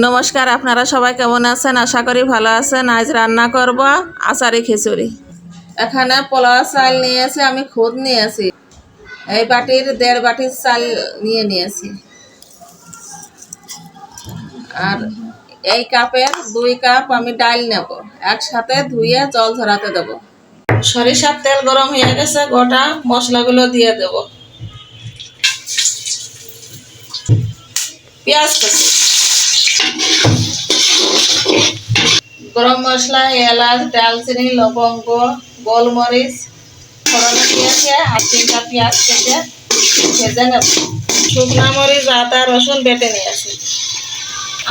নমস্কার, আপনারা সবাই কেমন আছেন? আশা করি ভালো আছেন। আজ রান্না করব আচারি খিচুড়ি। এখানে পোলাও চাল নিয়েছি, আমি খুদ নিয়েছি। এই বাটির 1.5 বাটির চাল নিয়েছি। আর এই কাপের 2 কাপ আমি ডাল নেব। একসাথে ধুয়ে জল ঝরাতে দেব। সরিষার তেল গরম হয়ে গেছে, গোটা মশলাগুলো দিয়ে দেব। পেঁয়াজ কুচি, গরম মশলা, এলাচ, দালচিনি, লবঙ্গ, গোলমরিচ ফোড়নে দিয়েছে আর 3টা পেঁয়াজ কেটে ভেজে নেব। শুকনা মরিচ, আদা, রসুন বেটে নিয়েছি।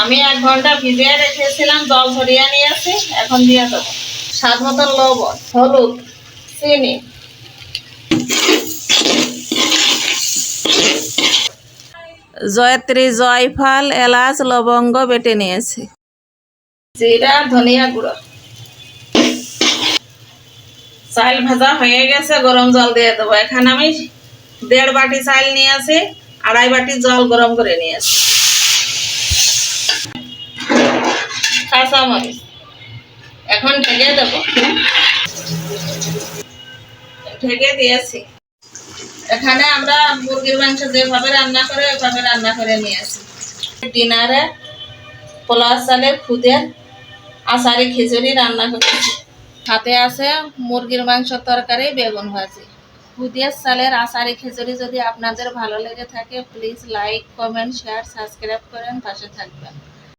আমি 1 ঘন্টা ভিজিয়ে রেখেছিলাম, জল ঝরিয়ে নিয়েছি। এখন দিয়ে দেবো স্বাদ মতন লবণ, হলুদ, চিনি, জয়ত্রী, জয়ফল, এলাচ, লবঙ্গ বেটে নিয়েছি, জিরা, ধনিয়া গুঁড়ো। চাল ভাজা হয়ে গেছে, গরম জল দিয়ে দেবো। এখানে আমি 1.5 বাটি চাল নিয়েছি, 2.5 বাটি জল গরম করে নিয়েছি। কাঁচামরিচ, এখন ঢেকে দেব। ঢেকে দিয়েছি। এখানে আমরা মুরগির মাংস যেভাবে রান্না করে ওইভাবে রান্না করে নিয়েছি। ডিনারে পোলাও চালের খুদের আচারি খিচুড়ি রান্না করেছি। সাথে আছে মুরগির মাংস তরকারি, বেগুন ভাজি। খুদের চালের আচারি খিচুড়ি যদি আপনাদের ভালো লেগে থাকে, please like, comment, share, subscribe করেন, পাশে থাকবেন।